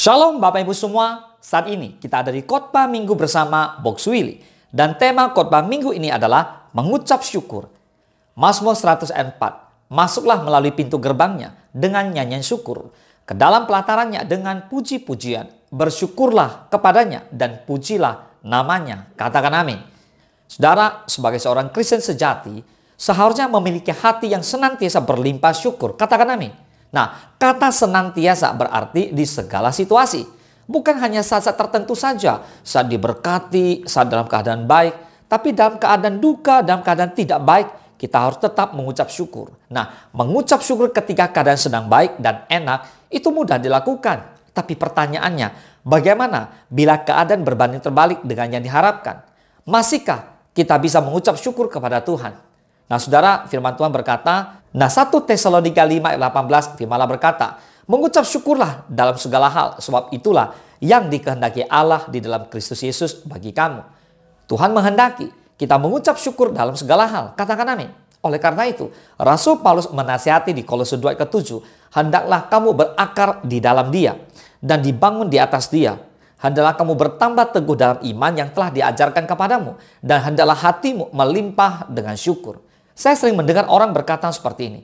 Shalom Bapak Ibu semua, saat ini kita ada di khotbah minggu bersama Box Willy. Dan tema khotbah minggu ini adalah mengucap syukur. Mazmur 104, masuklah melalui pintu gerbangnya dengan nyanyian syukur. Ke dalam pelatarannya dengan puji-pujian, bersyukurlah kepadanya dan pujilah namanya. Katakan amin. Saudara, sebagai seorang Kristen sejati, seharusnya memiliki hati yang senantiasa berlimpah syukur. Katakan amin. Nah, kata senantiasa berarti di segala situasi. Bukan hanya saat-saat tertentu saja, saat diberkati, saat dalam keadaan baik. Tapi dalam keadaan duka, dalam keadaan tidak baik, kita harus tetap mengucap syukur. Nah, mengucap syukur ketika keadaan sedang baik dan enak, itu mudah dilakukan. Tapi pertanyaannya, bagaimana bila keadaan berbanding terbalik dengan yang diharapkan? Masihkah kita bisa mengucap syukur kepada Tuhan? Nah saudara, firman Tuhan berkata, 1 Tesalonika 5 ayat 18, firman Allah berkata, mengucap syukurlah dalam segala hal, sebab itulah yang dikehendaki Allah di dalam Kristus Yesus bagi kamu. Tuhan menghendaki kita mengucap syukur dalam segala hal, katakan amin. Oleh karena itu, Rasul Paulus menasihati di Kolose 2 ayat ke-7, hendaklah kamu berakar di dalam Dia, dan dibangun di atas Dia. Hendaklah kamu bertambah teguh dalam iman yang telah diajarkan kepadamu, dan hendaklah hatimu melimpah dengan syukur. Saya sering mendengar orang berkata seperti ini.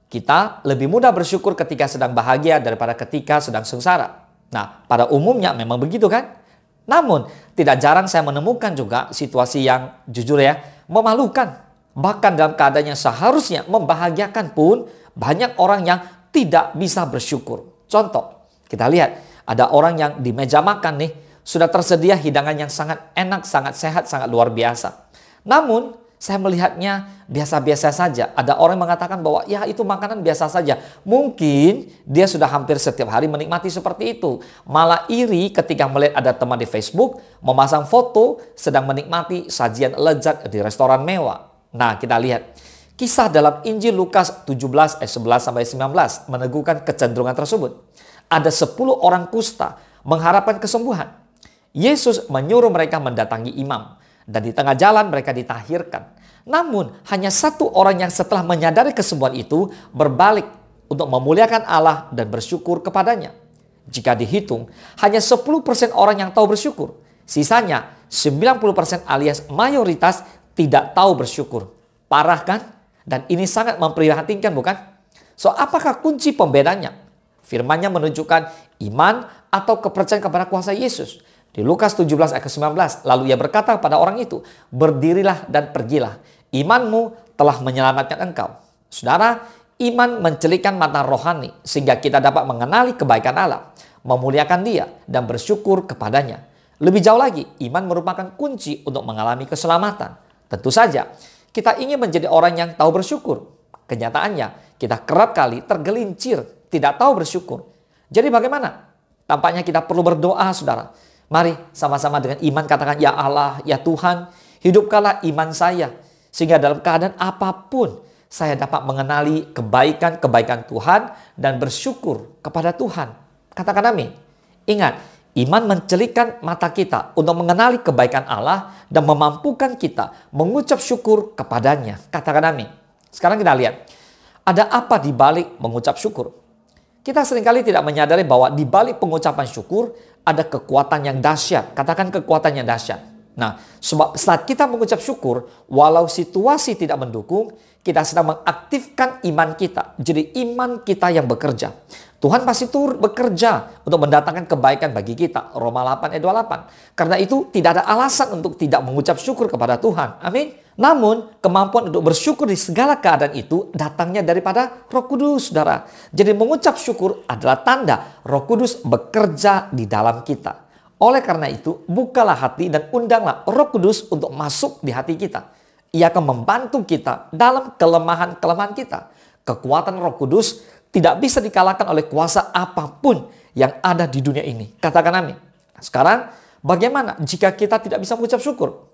Kita lebih mudah bersyukur ketika sedang bahagia daripada ketika sedang sengsara. Nah, pada umumnya memang begitu kan? Namun, tidak jarang saya menemukan juga situasi yang jujur ya, memalukan. Bahkan dalam keadaan yang seharusnya membahagiakan pun, banyak orang yang tidak bisa bersyukur. Contoh, kita lihat ada orang yang di meja makan nih, sudah tersedia hidangan yang sangat enak, sangat sehat, sangat luar biasa. Namun, saya melihatnya biasa-biasa saja. Ada orang yang mengatakan bahwa ya itu makanan biasa saja. Mungkin dia sudah hampir setiap hari menikmati seperti itu. Malah iri ketika melihat ada teman di Facebook memasang foto sedang menikmati sajian lezat di restoran mewah. Nah kita lihat. Kisah dalam Injil Lukas 17 ayat 11-19 meneguhkan kecenderungan tersebut. Ada 10 orang kusta mengharapkan kesembuhan. Yesus menyuruh mereka mendatangi imam. Dan di tengah jalan mereka ditahirkan. Namun hanya satu orang yang setelah menyadari kesembuhan itu berbalik untuk memuliakan Allah dan bersyukur kepadanya. Jika dihitung, hanya 10% orang yang tahu bersyukur. Sisanya 90% alias mayoritas tidak tahu bersyukur. Parah kan? Dan ini sangat memprihatinkan bukan? So apakah kunci pembedanya? Firman-Nya menunjukkan iman atau kepercayaan kepada kuasa Yesus. Di Lukas 17 ayat ke-19, lalu ia berkata kepada orang itu, berdirilah dan pergilah, imanmu telah menyelamatkan engkau. Saudara, iman mencelikkan mata rohani sehingga kita dapat mengenali kebaikan Allah, memuliakan Dia dan bersyukur kepadanya. Lebih jauh lagi, iman merupakan kunci untuk mengalami keselamatan. Tentu saja, kita ingin menjadi orang yang tahu bersyukur. Kenyataannya, kita kerap kali tergelincir, tidak tahu bersyukur. Jadi bagaimana? Tampaknya kita perlu berdoa, saudara. Mari sama-sama dengan iman katakan, ya Allah, ya Tuhan, hidupkanlah iman saya. Sehingga dalam keadaan apapun, saya dapat mengenali kebaikan-kebaikan Tuhan dan bersyukur kepada Tuhan. Katakan amin. Ingat, iman mencelikkan mata kita untuk mengenali kebaikan Allah dan memampukan kita mengucap syukur kepadanya. Katakan amin. Sekarang kita lihat, ada apa di balik mengucap syukur? Kita seringkali tidak menyadari bahwa di balik pengucapan syukur ada kekuatan yang dahsyat. Katakan kekuatan yang dahsyat. Nah, sebab saat kita mengucap syukur, walau situasi tidak mendukung, kita sedang mengaktifkan iman kita. Jadi iman kita yang bekerja. Tuhan pasti turut bekerja untuk mendatangkan kebaikan bagi kita. Roma 8 ayat 28. Karena itu tidak ada alasan untuk tidak mengucap syukur kepada Tuhan. Amin. Namun kemampuan untuk bersyukur di segala keadaan itu datangnya daripada Roh Kudus, saudara. Jadi mengucap syukur adalah tanda Roh Kudus bekerja di dalam kita. Oleh karena itu, bukalah hati dan undanglah Roh Kudus untuk masuk di hati kita. Ia akan membantu kita dalam kelemahan-kelemahan kita. Kekuatan Roh Kudus tidak bisa dikalahkan oleh kuasa apapun yang ada di dunia ini. Katakan amin. Sekarang, bagaimana jika kita tidak bisa mengucap syukur?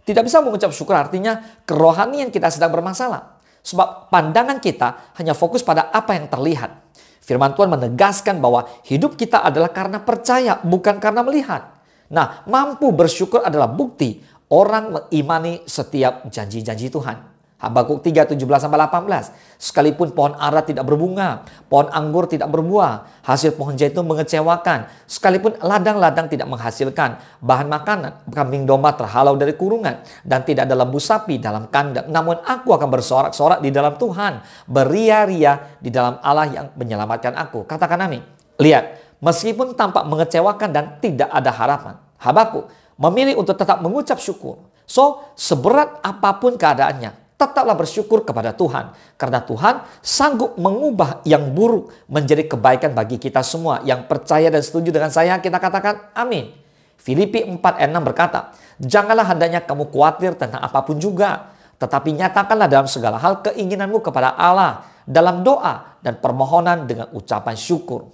Tidak bisa mengucap syukur artinya kerohanian kita sedang bermasalah. Sebab pandangan kita hanya fokus pada apa yang terlihat. Firman Tuhan menegaskan bahwa hidup kita adalah karena percaya, bukan karena melihat. Nah, mampu bersyukur adalah bukti orang mengimani setiap janji-janji Tuhan. Habakuk 3, 17-18. Sekalipun pohon ara tidak berbunga, pohon anggur tidak berbuah, hasil pohon zaitun mengecewakan, sekalipun ladang-ladang tidak menghasilkan bahan makanan, kambing domba terhalau dari kurungan, dan tidak ada lembu sapi dalam kandang. Namun aku akan bersorak-sorak di dalam Tuhan, beria-ria di dalam Allah yang menyelamatkan aku. Katakan amin. Lihat, meskipun tampak mengecewakan dan tidak ada harapan, Habakuk memilih untuk tetap mengucap syukur. So, seberat apapun keadaannya, tetaplah bersyukur kepada Tuhan. Karena Tuhan sanggup mengubah yang buruk menjadi kebaikan bagi kita semua. Yang percaya dan setuju dengan saya, kita katakan amin. Filipi 4:6 berkata, janganlah hendaknya kamu khawatir tentang apapun juga, tetapi nyatakanlah dalam segala hal keinginanmu kepada Allah dalam doa dan permohonan dengan ucapan syukur.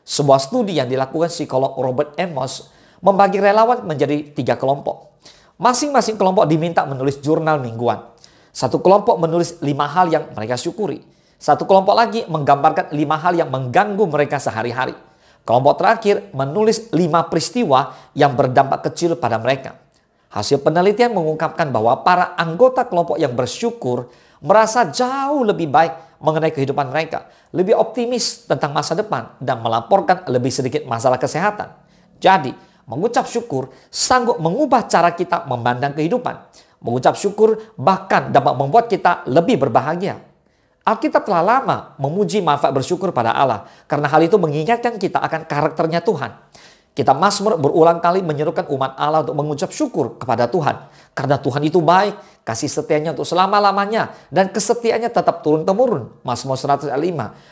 Sebuah studi yang dilakukan psikolog Robert Amos membagi relawan menjadi 3 kelompok. Masing-masing kelompok diminta menulis jurnal mingguan. Satu kelompok menulis 5 hal yang mereka syukuri. Satu kelompok lagi menggambarkan 5 hal yang mengganggu mereka sehari-hari. Kelompok terakhir menulis 5 peristiwa yang berdampak kecil pada mereka. Hasil penelitian mengungkapkan bahwa para anggota kelompok yang bersyukur merasa jauh lebih baik mengenai kehidupan mereka, lebih optimis tentang masa depan, dan melaporkan lebih sedikit masalah kesehatan. Jadi, mengucap syukur sanggup mengubah cara kita memandang kehidupan. Mengucap syukur bahkan dapat membuat kita lebih berbahagia. Alkitab telah lama memuji manfaat bersyukur pada Allah, karena hal itu mengingatkan kita akan karakternya Tuhan. Kitab Mazmur berulang kali menyerukan umat Allah untuk mengucap syukur kepada Tuhan. Karena Tuhan itu baik, kasih setianya untuk selama-lamanya, dan kesetiaannya tetap turun-temurun. Mazmur 105.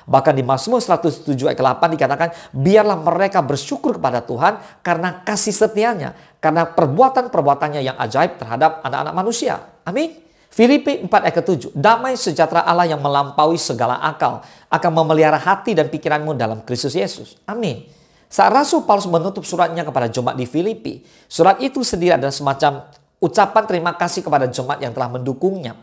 Bahkan di Mazmur 107 ayat 8 dikatakan, biarlah mereka bersyukur kepada Tuhan karena kasih setianya, karena perbuatan-perbuatannya yang ajaib terhadap anak-anak manusia. Amin. Filipi 4 ayat ke-7. Damai sejahtera Allah yang melampaui segala akal akan memelihara hati dan pikiranmu dalam Kristus Yesus. Amin. Saat Rasul Paulus menutup suratnya kepada jemaat di Filipi, surat itu sendiri adalah semacam ucapan terima kasih kepada jemaat yang telah mendukungnya.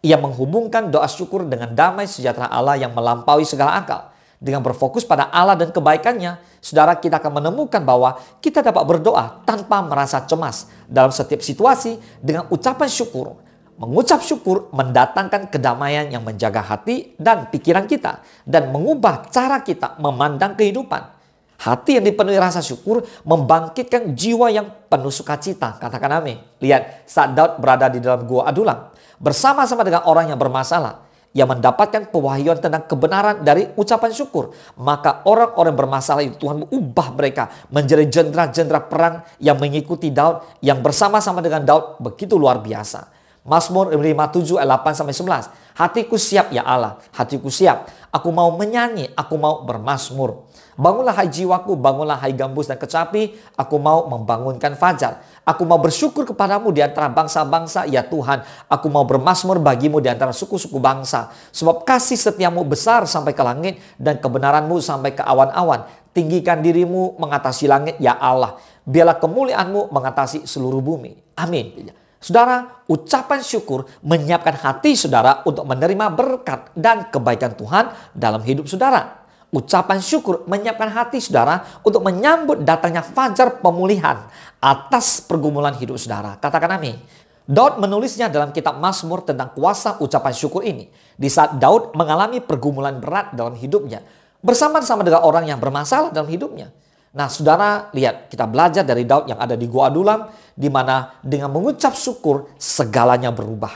Ia menghubungkan doa syukur dengan damai sejahtera Allah yang melampaui segala akal. Dengan berfokus pada Allah dan kebaikannya, saudara, kita akan menemukan bahwa kita dapat berdoa tanpa merasa cemas dalam setiap situasi dengan ucapan syukur. Mengucap syukur mendatangkan kedamaian yang menjaga hati dan pikiran kita dan mengubah cara kita memandang kehidupan. Hati yang dipenuhi rasa syukur membangkitkan jiwa yang penuh sukacita. Katakan amin. Lihat, saat Daud berada di dalam gua Adulam bersama-sama dengan orang yang bermasalah, ia mendapatkan pewahyuan tentang kebenaran dari ucapan syukur. Maka orang-orang bermasalah itu Tuhan mengubah mereka menjadi jenderal-jenderal perang yang mengikuti Daud, yang bersama-sama dengan Daud begitu luar biasa. Mazmur 57 ayat 8-11. Hatiku siap ya Allah, hatiku siap. Aku mau menyanyi, aku mau bermazmur. Bangunlah hai jiwaku, bangunlah hai gambus dan kecapi. Aku mau membangunkan fajar. Aku mau bersyukur kepadamu di antara bangsa-bangsa, ya Tuhan. Aku mau bermazmur bagimu di antara suku-suku bangsa. Sebab kasih setiamu besar sampai ke langit dan kebenaranmu sampai ke awan-awan. Tinggikan dirimu mengatasi langit, ya Allah. Biarlah kemuliaanmu mengatasi seluruh bumi. Amin. Saudara, ucapan syukur menyiapkan hati saudara untuk menerima berkat dan kebaikan Tuhan dalam hidup saudara. Ucapan syukur menyiapkan hati saudara untuk menyambut datangnya fajar pemulihan atas pergumulan hidup saudara. Katakan amin. Daud menulisnya dalam kitab Mazmur tentang kuasa ucapan syukur ini. Di saat Daud mengalami pergumulan berat dalam hidupnya, bersama-sama dengan orang yang bermasalah dalam hidupnya. Nah saudara, lihat, kita belajar dari Daud yang ada di Gua Adulam, di mana dengan mengucap syukur segalanya berubah.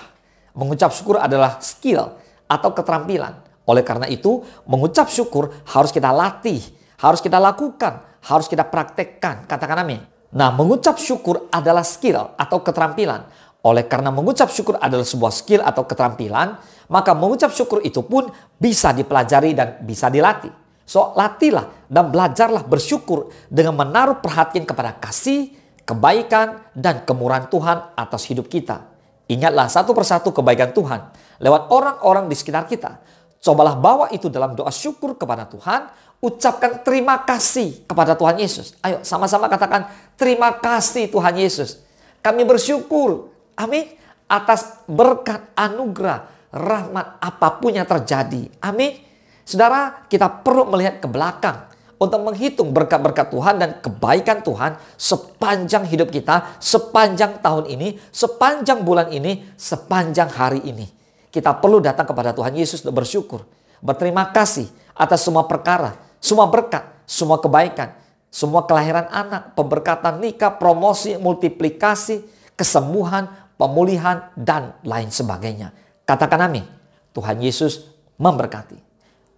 Mengucap syukur adalah skill atau keterampilan. Oleh karena itu, mengucap syukur harus kita latih, harus kita lakukan, harus kita praktekkan. Katakan amin. Nah, mengucap syukur adalah skill atau keterampilan. Oleh karena mengucap syukur adalah sebuah skill atau keterampilan, maka mengucap syukur itu pun bisa dipelajari dan bisa dilatih. So, latihlah dan belajarlah bersyukur dengan menaruh perhatian kepada kasih, kebaikan, dan kemurahan Tuhan atas hidup kita. Ingatlah satu persatu kebaikan Tuhan lewat orang-orang di sekitar kita. Cobalah bawa itu dalam doa syukur kepada Tuhan. Ucapkan terima kasih kepada Tuhan Yesus. Ayo sama-sama katakan terima kasih Tuhan Yesus. Kami bersyukur, amin, atas berkat, anugerah, rahmat apapun yang terjadi. Amin. Saudara, kita perlu melihat ke belakang untuk menghitung berkat-berkat Tuhan dan kebaikan Tuhan sepanjang hidup kita, sepanjang tahun ini, sepanjang bulan ini, sepanjang hari ini. kita perlu datang kepada Tuhan Yesus untuk bersyukur. Berterima kasih atas semua perkara, semua berkat, semua kebaikan, semua kelahiran anak, pemberkatan nikah, promosi, multiplikasi, kesembuhan, pemulihan, dan lain sebagainya. Katakan amin. Tuhan Yesus memberkati.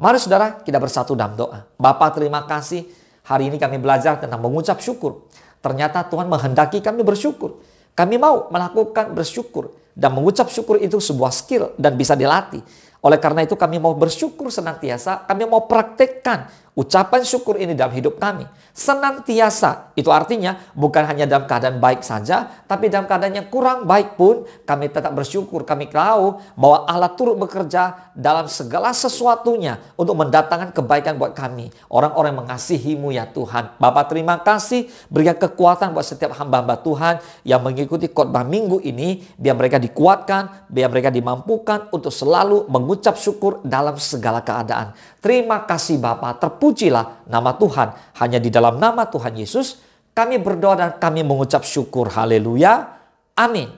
Mari saudara, kita bersatu dalam doa. Bapa, terima kasih. Hari ini kami belajar tentang mengucap syukur. Ternyata Tuhan menghendaki kami bersyukur. Kami mau melakukan bersyukur. Dan mengucap syukur itu sebuah skill dan bisa dilatih. Oleh karena itu kami mau bersyukur senantiasa. Kami mau praktekkan ucapan syukur ini dalam hidup kami. Senantiasa. Itu artinya bukan hanya dalam keadaan baik saja. Tapi dalam keadaan yang kurang baik pun kami tetap bersyukur. Kami tahu bahwa Allah turut bekerja dalam segala sesuatunya untuk mendatangkan kebaikan buat kami. Orang-orang yang mengasihi-Mu ya Tuhan. Bapa, terima kasih. Berikan kekuatan buat setiap hamba-hamba Tuhan yang mengikuti khotbah minggu ini. Biar mereka dikuatkan, biar mereka dimampukan untuk selalu mengucap syukur dalam segala keadaan. Terima kasih Bapa, terpujilah nama Tuhan. Hanya di dalam nama Tuhan Yesus kami berdoa dan kami mengucap syukur. Haleluya. Amin.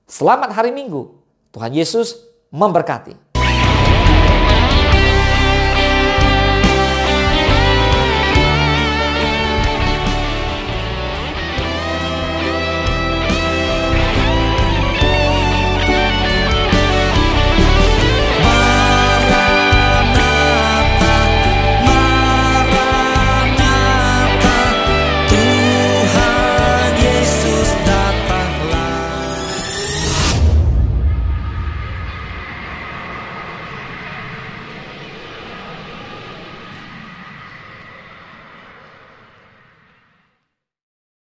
Selamat hari Minggu. Tuhan Yesus memberkati.